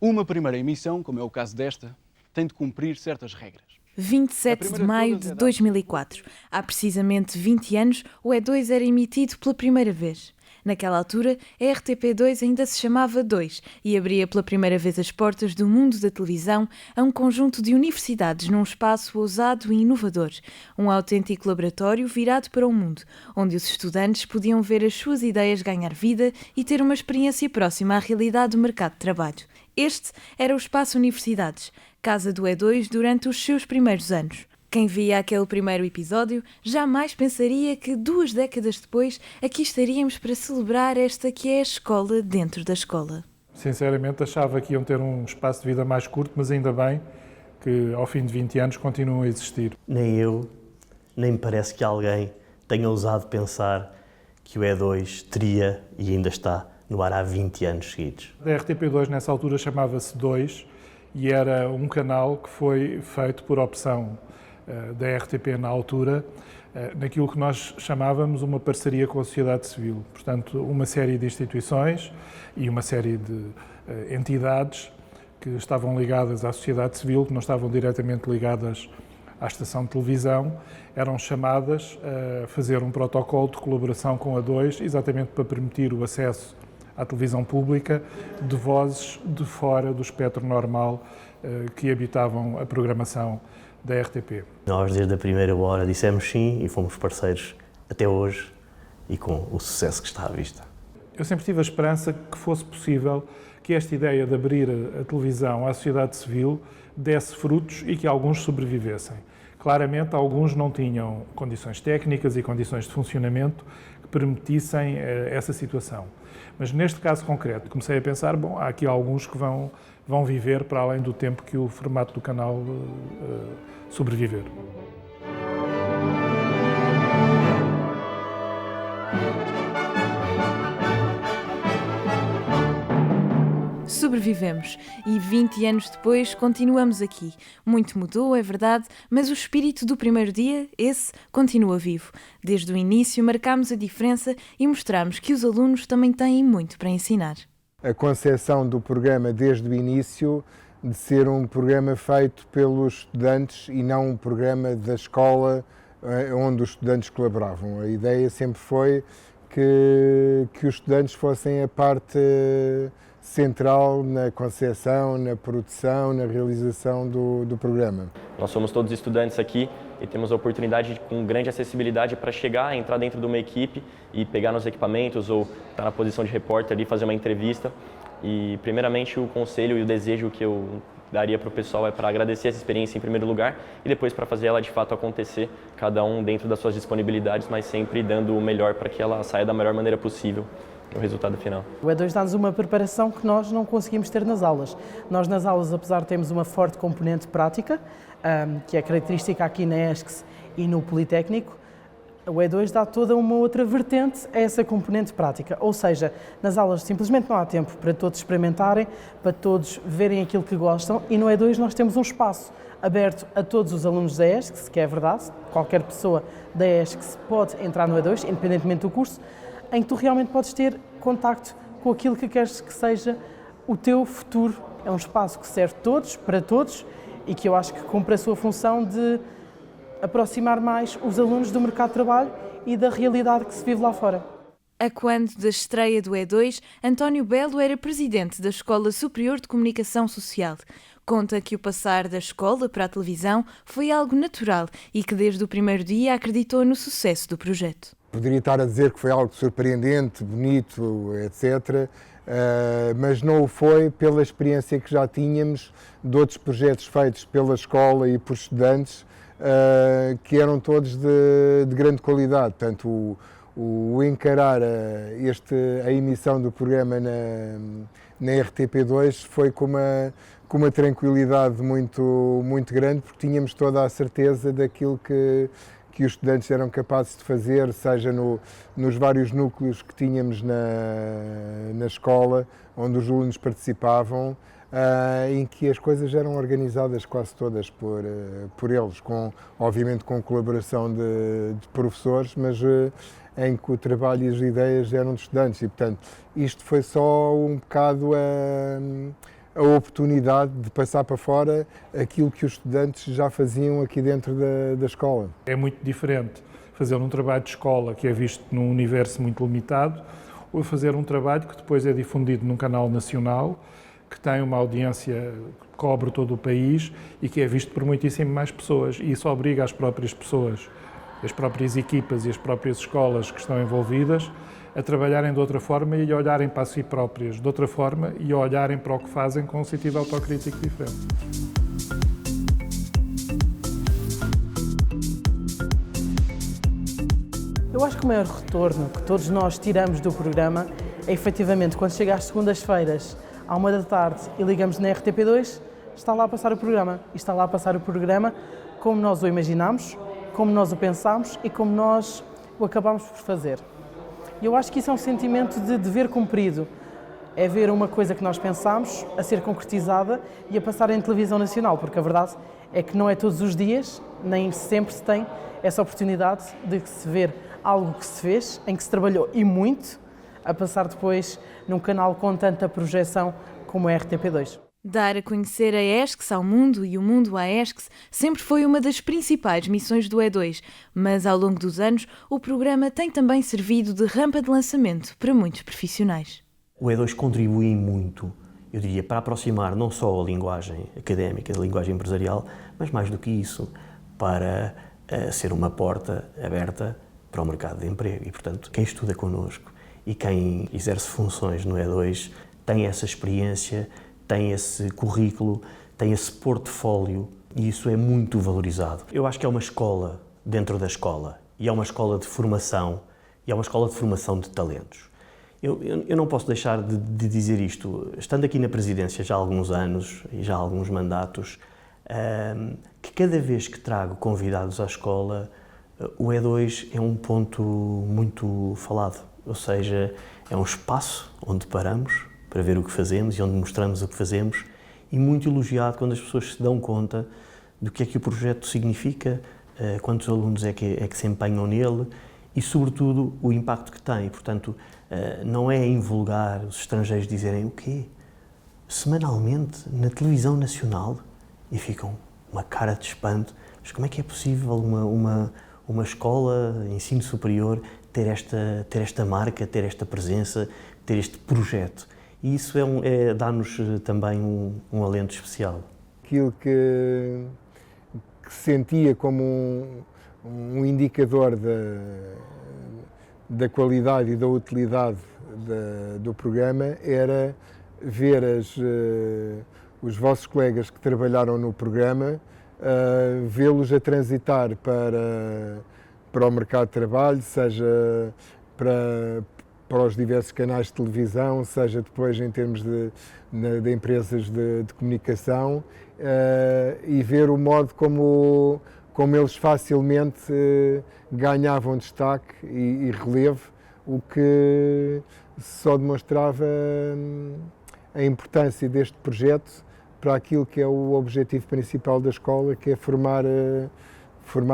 Uma primeira emissão, como é o caso desta, tem de cumprir certas regras. 27 de maio de 2004. Há precisamente 20 anos, o E2 era emitido pela primeira vez. Naquela altura, a RTP2 ainda se chamava 2 e abria pela primeira vez as portas do mundo da televisão a um conjunto de universidades num espaço ousado e inovador. Um autêntico laboratório virado para o mundo, onde os estudantes podiam ver as suas ideias ganhar vida e ter uma experiência próxima à realidade do mercado de trabalho. Este era o Espaço Universidades, casa do E2 durante os seus primeiros anos. Quem via aquele primeiro episódio jamais pensaria que 2 décadas depois aqui estaríamos para celebrar esta que é a escola dentro da escola. Sinceramente achava que iam ter um espaço de vida mais curto, mas ainda bem que ao fim de 20 anos continuam a existir. Nem eu, nem me parece que alguém tenha ousado pensar que o E2 teria e ainda está no ar há 20 anos seguidos. A RTP2 nessa altura chamava-se 2 e era um canal que foi feito por opção da RTP na altura, naquilo que nós chamávamos uma parceria com a sociedade civil. Portanto, uma série de instituições e uma série de entidades que estavam ligadas à sociedade civil, que não estavam diretamente ligadas à estação de televisão, eram chamadas a fazer um protocolo de colaboração com a 2, exatamente para permitir o acesso à televisão pública de vozes de fora do espectro normal que habitavam a programação da RTP. Nós, desde a primeira hora, dissemos sim e fomos parceiros até hoje e com o sucesso que está à vista. Eu sempre tive a esperança que fosse possível que esta ideia de abrir a televisão à sociedade civil desse frutos e que alguns sobrevivessem. Claramente, alguns não tinham condições técnicas e condições de funcionamento que permitissem essa situação. Mas neste caso concreto, comecei a pensar, bom, há aqui alguns que vão viver para além do tempo que o formato do canal sobreviver. Sobrevivemos e 20 anos depois continuamos aqui. Muito mudou, é verdade, mas o espírito do primeiro dia, esse, continua vivo. Desde o início marcámos a diferença e mostramos que os alunos também têm muito para ensinar. A concepção do programa desde o início de ser um programa feito pelos estudantes e não um programa da escola onde os estudantes colaboravam. A ideia sempre foi que os estudantes fossem a parte central na concepção, na produção, na realização do programa. Nós somos todos estudantes aqui e temos a oportunidade com grande acessibilidade para chegar, entrar dentro de uma equipe e pegar nos equipamentos ou estar na posição de repórter ali, fazer uma entrevista. E primeiramente o conselho e o desejo que eu daria para o pessoal é para agradecer essa experiência em primeiro lugar e depois para fazer ela de fato acontecer, cada um dentro das suas disponibilidades, mas sempre dando o melhor para que ela saia da melhor maneira possível no resultado final. O E2 dá-nos uma preparação que nós não conseguimos ter nas aulas. Nós nas aulas, apesar de termos uma forte componente prática, que é característica aqui na ESCS e no Politécnico, o E2 dá toda uma outra vertente a essa componente prática, ou seja, nas aulas simplesmente não há tempo para todos experimentarem, para todos verem aquilo que gostam e no E2 nós temos um espaço aberto a todos os alunos da ESCS, que é verdade, qualquer pessoa da ESCS pode entrar no E2, independentemente do curso, em que tu realmente podes ter contacto com aquilo que queres que seja o teu futuro. É um espaço que serve todos, para todos, e que eu acho que cumpre a sua função de aproximar mais os alunos do mercado de trabalho e da realidade que se vive lá fora. A quando da estreia do E2, António Belo era presidente da Escola Superior de Comunicação Social. Conta que o passar da escola para a televisão foi algo natural e que desde o primeiro dia acreditou no sucesso do projeto. Poderia estar a dizer que foi algo surpreendente, bonito, etc., mas não o foi pela experiência que já tínhamos de outros projetos feitos pela escola e por estudantes, que eram todos de grande qualidade. Portanto, o encarar a emissão do programa na RTP2 foi com uma tranquilidade muito grande, porque tínhamos toda a certeza daquilo que os estudantes eram capazes de fazer, seja nos vários núcleos que tínhamos na escola, onde os alunos participavam, em que as coisas eram organizadas quase todas por eles, obviamente com colaboração de professores, mas em que o trabalho e as ideias eram de estudantes e, portanto, isto foi só um bocado a oportunidade de passar para fora aquilo que os estudantes já faziam aqui dentro da escola. É muito diferente fazer um trabalho de escola que é visto num universo muito limitado ou fazer um trabalho que depois é difundido num canal nacional, que tem uma audiência que cobre todo o país e que é visto por muitíssimo mais pessoas. E isso obriga as próprias pessoas, as próprias equipas e as próprias escolas que estão envolvidas a trabalharem de outra forma e a olharem para si próprias de outra forma e a olharem para o que fazem com um sentido autocrítico diferente. Eu acho que o maior retorno que todos nós tiramos do programa é efetivamente quando chega às segundas-feiras, à 13h, e ligamos na RTP2, está lá a passar o programa. E está lá a passar o programa como nós o imaginámos, como nós o pensámos e como nós o acabámos por fazer. E eu acho que isso é um sentimento de dever cumprido. É ver uma coisa que nós pensámos a ser concretizada e a passar em televisão nacional, porque a verdade é que não é todos os dias, nem sempre se tem essa oportunidade de se ver algo que se fez, em que se trabalhou e muito, a passar depois num canal com tanta projeção como a RTP2. Dar a conhecer a ESCS ao mundo e o mundo à ESCS sempre foi uma das principais missões do E2, mas ao longo dos anos o programa tem também servido de rampa de lançamento para muitos profissionais. O E2 contribui muito, eu diria, para aproximar não só a linguagem académica, a linguagem empresarial, mas mais do que isso, para ser uma porta aberta para o mercado de emprego. E, portanto, quem estuda connosco e quem exerce funções no E2 tem essa experiência, tem esse currículo, tem esse portfólio e isso é muito valorizado. Eu acho que é uma escola dentro da escola e é uma escola de formação e é uma escola de formação de talentos. Eu não posso deixar de dizer isto, estando aqui na presidência já há alguns anos e já há alguns mandatos, que cada vez que trago convidados à escola, o E2 é um ponto muito falado, ou seja, é um espaço onde paramos para ver o que fazemos e onde mostramos o que fazemos e muito elogiado quando as pessoas se dão conta do que é que o projeto significa, quantos alunos é que se empenham nele e, sobretudo, o impacto que tem. Portanto, não é invulgar os estrangeiros dizerem o quê? Semanalmente, na televisão nacional, e ficam uma cara de espanto, mas como é que é possível uma escola de ensino superior ter esta marca, ter esta presença, ter este projeto? E isso dá-nos também um alento especial. Aquilo que se sentia como um indicador da qualidade e da utilidade do programa era ver os vossos colegas que trabalharam no programa, vê-los a transitar para o mercado de trabalho, seja para os diversos canais de televisão, seja depois em termos de empresas de comunicação, e ver o modo como eles facilmente ganhavam destaque e relevo, o que só demonstrava a importância deste projeto para aquilo que é o objetivo principal da escola, que é formar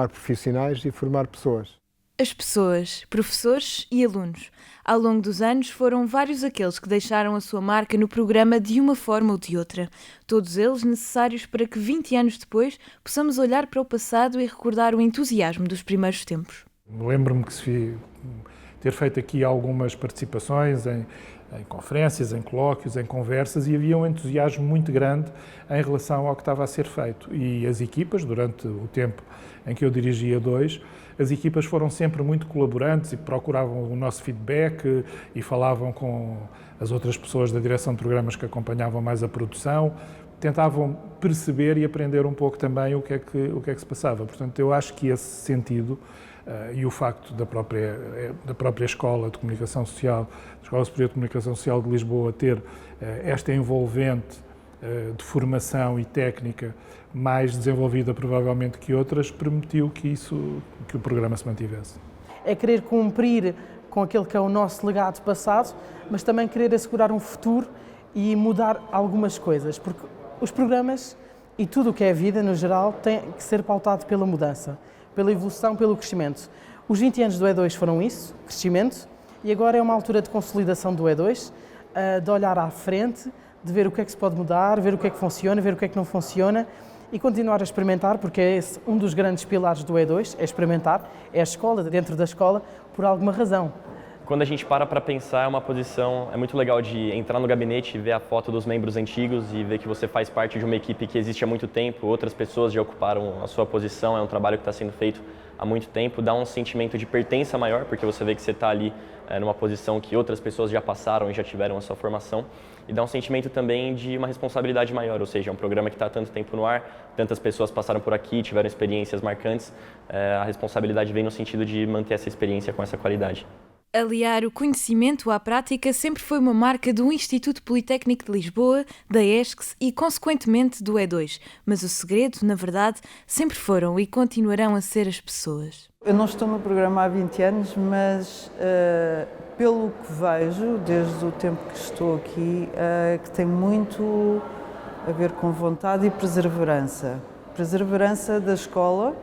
profissionais e formar pessoas. As pessoas, professores e alunos. Ao longo dos anos foram vários aqueles que deixaram a sua marca no programa de uma forma ou de outra. Todos eles necessários para que 20 anos depois possamos olhar para o passado e recordar o entusiasmo dos primeiros tempos. Lembro-me ter feito aqui algumas participações em conferências, em colóquios, em conversas, e havia um entusiasmo muito grande em relação ao que estava a ser feito. E as equipas, durante o tempo em que eu dirigia E2, as equipas foram sempre muito colaborantes e procuravam o nosso feedback e falavam com as outras pessoas da direção de programas que acompanhavam mais a produção, tentavam perceber e aprender um pouco também o que é que se passava. Portanto, eu acho que esse sentido e o facto da própria Escola de Comunicação Social, a Escola Superior de Comunicação Social de Lisboa, ter esta envolvente de formação e técnica mais desenvolvida provavelmente que outras, permitiu que o programa se mantivesse. É querer cumprir com aquele que é o nosso legado passado, mas também querer assegurar um futuro e mudar algumas coisas, porque os programas e tudo o que é a vida no geral tem que ser pautado pela mudança, pela evolução, pelo crescimento. Os 20 anos do E2 foram isso, crescimento, e agora é uma altura de consolidação do E2, de olhar à frente, de ver o que é que se pode mudar, ver o que é que funciona, ver o que é que não funciona e continuar a experimentar, porque é esse um dos grandes pilares do E2, é experimentar, é a escola, dentro da escola, por alguma razão. Quando a gente para pensar, é uma posição, é muito legal de entrar no gabinete e ver a foto dos membros antigos e ver que você faz parte de uma equipe que existe há muito tempo, outras pessoas já ocuparam a sua posição, é um trabalho que está sendo feito há muito tempo, dá um sentimento de pertença maior, porque você vê que você está ali numa posição que outras pessoas já passaram e já tiveram a sua formação, e dá um sentimento também de uma responsabilidade maior, ou seja, é um programa que está há tanto tempo no ar, tantas pessoas passaram por aqui, tiveram experiências marcantes, a responsabilidade vem no sentido de manter essa experiência com essa qualidade. Aliar o conhecimento à prática sempre foi uma marca do Instituto Politécnico de Lisboa, da ESCS e, consequentemente, do E2. Mas o segredo, na verdade, sempre foram e continuarão a ser as pessoas. Eu não estou no programa há 20 anos, mas pelo que vejo, desde o tempo que estou aqui, que tem muito a ver com vontade e perseverança. Perseverança da escola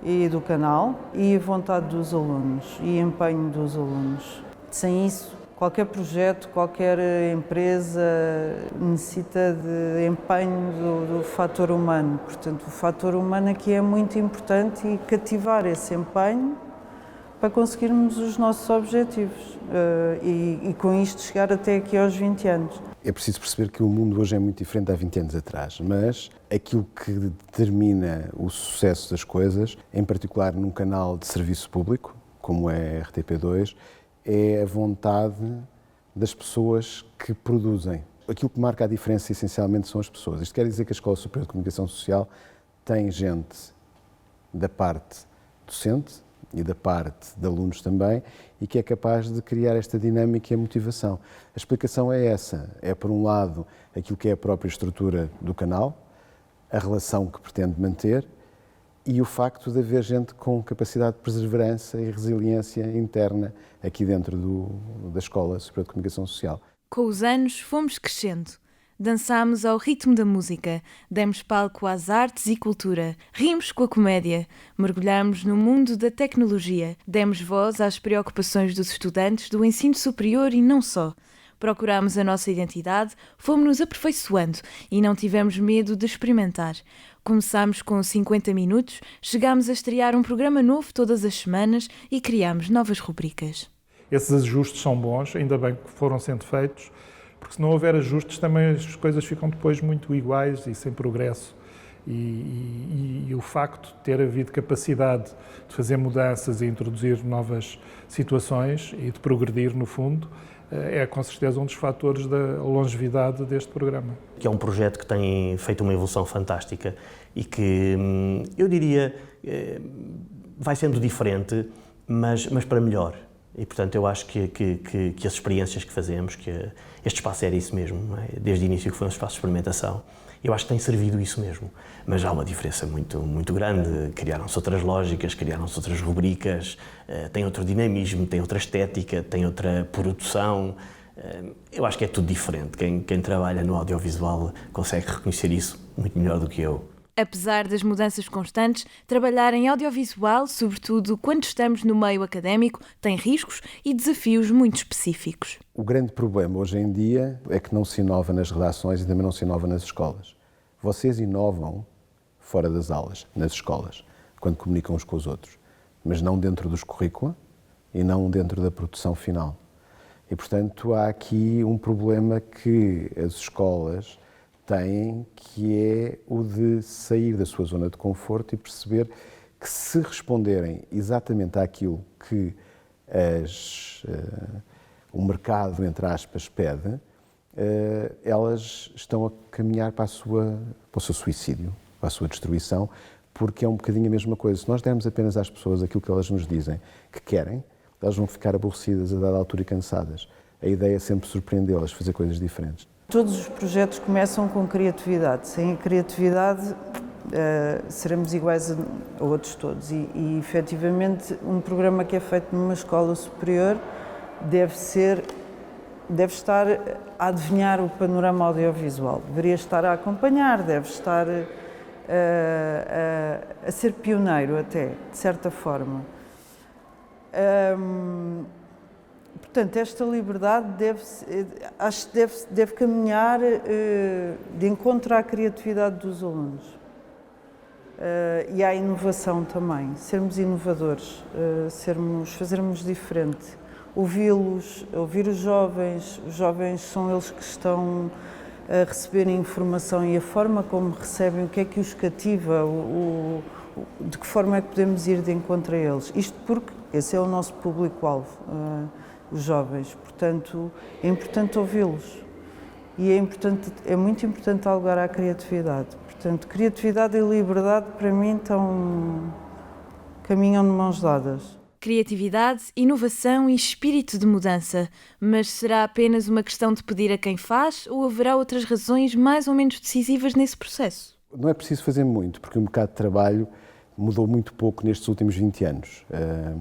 e do canal e a vontade dos alunos e empenho dos alunos. Sem isso, qualquer projeto, qualquer empresa necessita de empenho do fator humano. Portanto, o fator humano aqui é muito importante e cativar esse empenho para conseguirmos os nossos objetivos e com isto chegar até aqui aos 20 anos. É preciso perceber que o mundo hoje é muito diferente de há 20 anos atrás, mas aquilo que determina o sucesso das coisas, em particular num canal de serviço público, como é a RTP2, é a vontade das pessoas que produzem. Aquilo que marca a diferença essencialmente são as pessoas. Isto quer dizer que a Escola Superior de Comunicação Social tem gente da parte docente e da parte de alunos também, e que é capaz de criar esta dinâmica e a motivação. A explicação é essa, é por um lado aquilo que é a própria estrutura do canal, a relação que pretende manter e o facto de haver gente com capacidade de perseverança e resiliência interna aqui dentro da Escola Superior de Comunicação Social. Com os anos fomos crescendo. Dançámos ao ritmo da música, demos palco às artes e cultura, rimos com a comédia, mergulhámos no mundo da tecnologia, demos voz às preocupações dos estudantes do ensino superior e não só. Procurámos a nossa identidade, fomos-nos aperfeiçoando e não tivemos medo de experimentar. Começámos com 50 minutos, chegámos a estrear um programa novo todas as semanas e criámos novas rubricas. Esses ajustes são bons, ainda bem que foram sendo feitos, porque se não houver ajustes também as coisas ficam depois muito iguais e sem progresso. E o facto de ter havido capacidade de fazer mudanças e introduzir novas situações e de progredir, no fundo, é com certeza um dos fatores da longevidade deste programa. Que é um projeto que tem feito uma evolução fantástica e que, eu diria, vai sendo diferente, mas para melhor. E, portanto, eu acho que as experiências que fazemos, que este espaço era isso mesmo, não é? Desde o início que foi um espaço de experimentação, eu acho que tem servido isso mesmo. Mas há uma diferença muito grande, criaram-se outras lógicas, criaram-se outras rubricas, tem outro dinamismo, tem outra estética, tem outra produção. Eu acho que é tudo diferente. Quem trabalha no audiovisual consegue reconhecer isso muito melhor do que eu. Apesar das mudanças constantes, trabalhar em audiovisual, sobretudo quando estamos no meio académico, tem riscos e desafios muito específicos. O grande problema hoje em dia é que não se inova nas redações e também não se inova nas escolas. Vocês inovam fora das aulas, nas escolas, quando comunicam uns com os outros, mas não dentro dos currícula e não dentro da produção final. E, portanto, há aqui um problema que as escolas têm, que é o de sair da sua zona de conforto e perceber que, se responderem exatamente àquilo que o mercado, entre aspas, pede, elas estão a caminhar para o seu suicídio, para a sua destruição, porque é um bocadinho a mesma coisa. Se nós dermos apenas às pessoas aquilo que elas nos dizem que querem, elas vão ficar aborrecidas a dada altura e cansadas. A ideia é sempre surpreendê-las, fazer coisas diferentes. Todos os projetos começam com criatividade. Sem a criatividade, seremos iguais a outros todos. E, efetivamente, um programa que é feito numa escola superior deve estar a adivinhar o panorama audiovisual. Deveria estar a acompanhar, deve estar a ser pioneiro até, de certa forma. Portanto, esta liberdade acho que deve caminhar de encontro à criatividade dos alunos e à inovação também, sermos inovadores, fazermos diferente, ouvi-los, ouvir os jovens são eles que estão a receber informação e a forma como recebem, o que é que os cativa, de que forma é que podemos ir de encontro a eles. Isto porque esse é o nosso público-alvo, os jovens, portanto é importante ouvi-los e é muito importante dialogar à criatividade. Portanto, criatividade e liberdade para mim caminham de mãos dadas. Criatividade, inovação e espírito de mudança. Mas será apenas uma questão de pedir a quem faz ou haverá outras razões mais ou menos decisivas nesse processo? Não é preciso fazer muito, porque o mercado de trabalho mudou muito pouco nestes últimos 20 anos.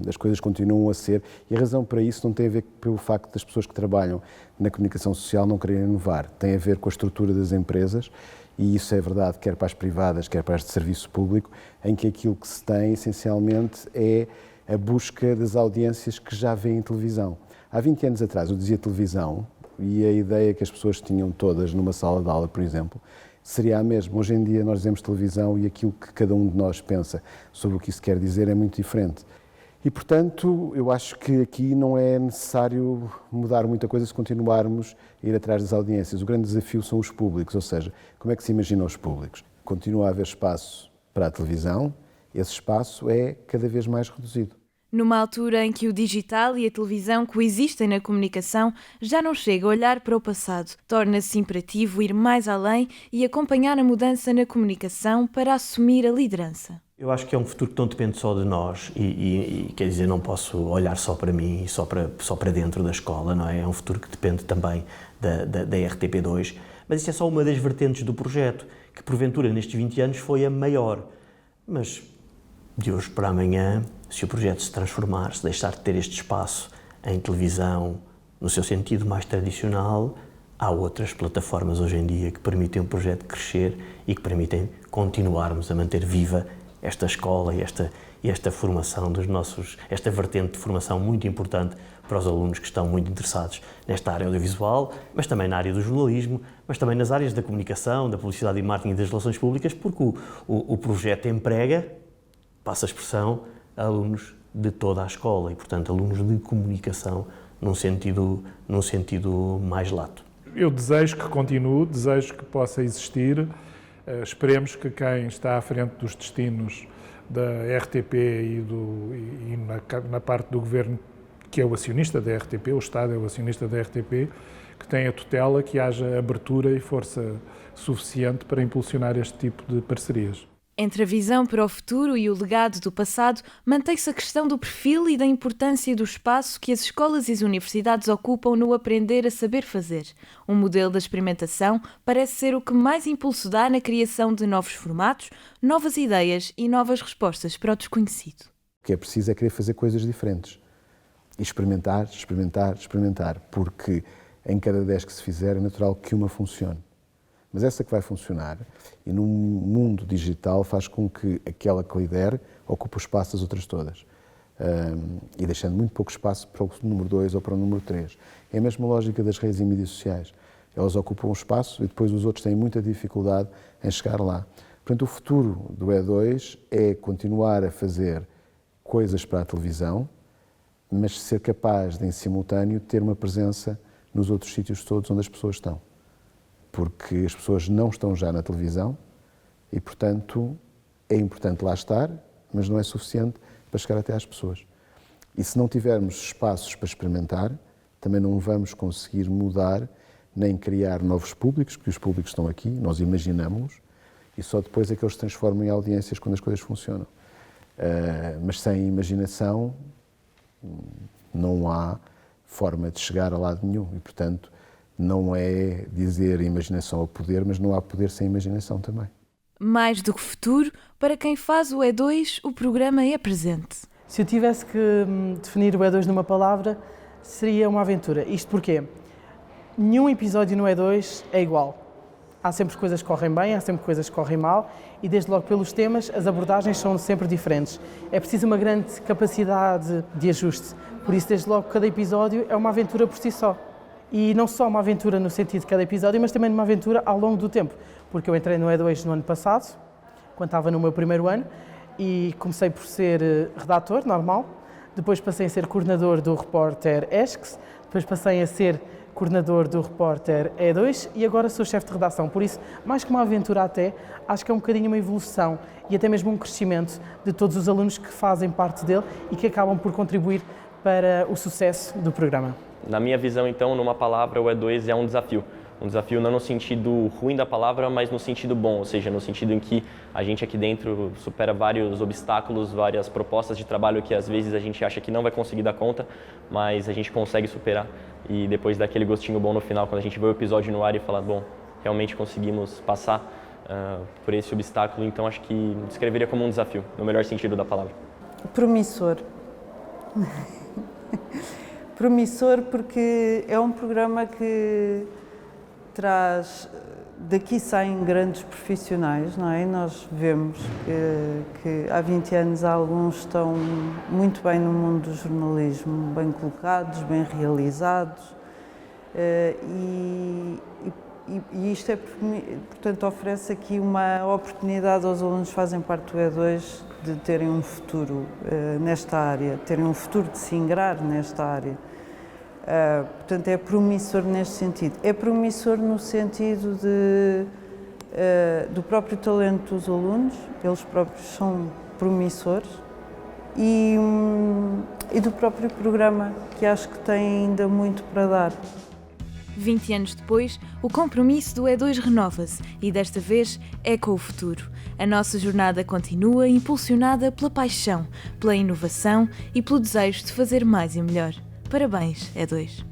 As coisas continuam a ser, e a razão para isso não tem a ver pelo facto das pessoas que trabalham na comunicação social não quererem inovar, tem a ver com a estrutura das empresas, e isso é verdade quer para as privadas, quer para as de serviço público, em que aquilo que se tem essencialmente é a busca das audiências que já vêem televisão. Há 20 anos atrás eu dizia televisão e a ideia que as pessoas tinham todas numa sala de aula, por exemplo, seria a mesma. Hoje em dia nós dizemos televisão e aquilo que cada um de nós pensa sobre o que isso quer dizer é muito diferente. E, portanto, eu acho que aqui não é necessário mudar muita coisa se continuarmos a ir atrás das audiências. O grande desafio são os públicos, ou seja, como é que se imaginam os públicos? Continua a haver espaço para a televisão, esse espaço é cada vez mais reduzido. Numa altura em que o digital e a televisão coexistem na comunicação, já não chega a olhar para o passado. Torna-se imperativo ir mais além e acompanhar a mudança na comunicação para assumir a liderança. Eu acho que é um futuro que não depende só de nós e quer dizer, não posso olhar só para mim e só para dentro da escola, não é? É um futuro que depende também da RTP2, mas isso é só uma das vertentes do projeto, que porventura nestes 20 anos foi a maior. Mas de hoje para amanhã, se o projeto se transformar, se deixar de ter este espaço em televisão, no seu sentido mais tradicional, há outras plataformas hoje em dia que permitem o projeto crescer e que permitem continuarmos a manter viva esta escola e esta formação dos nossos, esta vertente de formação muito importante para os alunos que estão muito interessados nesta área audiovisual, mas também na área do jornalismo, mas também nas áreas da comunicação, da publicidade e marketing e das relações públicas, porque o projeto emprega, passa a expressão, a alunos de toda a escola e, portanto, alunos de comunicação num sentido mais lato. Eu desejo que continue, desejo que possa existir. Esperemos que quem está à frente dos destinos da RTP e na parte do governo, que é o acionista da RTP, o Estado é o acionista da RTP, que tenha tutela, que haja abertura e força suficiente para impulsionar este tipo de parcerias. Entre a visão para o futuro e o legado do passado, mantém-se a questão do perfil e da importância do espaço que as escolas e as universidades ocupam no aprender a saber fazer. Um modelo de experimentação parece ser o que mais impulso dá na criação de novos formatos, novas ideias e novas respostas para o desconhecido. O que é preciso é querer fazer coisas diferentes. E experimentar, porque em cada 10 que se fizer é natural que uma funcione. Mas essa que vai funcionar, e num mundo digital, faz com que aquela que lidere ocupe o espaço das outras todas. E deixando muito pouco espaço para o número 2 ou para o número 3. É a mesma lógica das redes e mídias sociais. Elas ocupam o espaço e depois os outros têm muita dificuldade em chegar lá. Portanto, o futuro do E2 é continuar a fazer coisas para a televisão, mas ser capaz de, em simultâneo, ter uma presença nos outros sítios todos onde as pessoas estão. Porque as pessoas não estão já na televisão e, portanto, é importante lá estar, mas não é suficiente para chegar até às pessoas. E se não tivermos espaços para experimentar, também não vamos conseguir mudar nem criar novos públicos, porque os públicos estão aqui, nós imaginamos-los, e só depois é que eles se transformam em audiências quando as coisas funcionam. Mas sem imaginação não há forma de chegar a lado nenhum e, portanto, não é dizer imaginação ao poder, mas não há poder sem imaginação também. Mais do que futuro, para quem faz o E2, o programa é presente. Se eu tivesse que definir o E2 numa palavra, seria uma aventura. Isto porquê? Nenhum episódio no E2 é igual. Há sempre coisas que correm bem, há sempre coisas que correm mal, e desde logo pelos temas, as abordagens são sempre diferentes. É preciso uma grande capacidade de ajuste, por isso desde logo cada episódio é uma aventura por si só. E não só uma aventura no sentido de cada episódio, mas também uma aventura ao longo do tempo, porque eu entrei no E2 no ano passado, quando estava no meu primeiro ano, e comecei por ser redator, normal, depois passei a ser coordenador do repórter ESCS, depois passei a ser coordenador do repórter E2 e agora sou chefe de redação. Por isso, mais que uma aventura até, acho que é um bocadinho uma evolução e até mesmo um crescimento de todos os alunos que fazem parte dele e que acabam por contribuir para o sucesso do programa. Na minha visão, então, numa palavra, o E2 é um desafio. Um desafio não no sentido ruim da palavra, mas no sentido bom, ou seja, no sentido em que a gente aqui dentro supera vários obstáculos, várias propostas de trabalho que às vezes a gente acha que não vai conseguir dar conta, mas a gente consegue superar e depois dá aquele gostinho bom no final, quando a gente vê o episódio no ar e fala, bom, realmente conseguimos passar por esse obstáculo, então acho que descreveria como um desafio, no melhor sentido da palavra. Promissor. Promissor porque é um programa que traz, daqui saem grandes profissionais, não é? Nós vemos que há 20 anos alguns estão muito bem no mundo do jornalismo, bem colocados, bem realizados e isto é, portanto, oferece aqui uma oportunidade aos alunos que fazem parte do E2 de terem um futuro nesta área, terem um futuro de se ingrar nesta área. Portanto, é promissor neste sentido. É promissor no sentido do próprio talento dos alunos, eles próprios são promissores, e do próprio programa, que acho que tem ainda muito para dar. 20 anos depois, o compromisso do E2 renova-se e desta vez é com o futuro. A nossa jornada continua impulsionada pela paixão, pela inovação e pelo desejo de fazer mais e melhor. Parabéns, E2!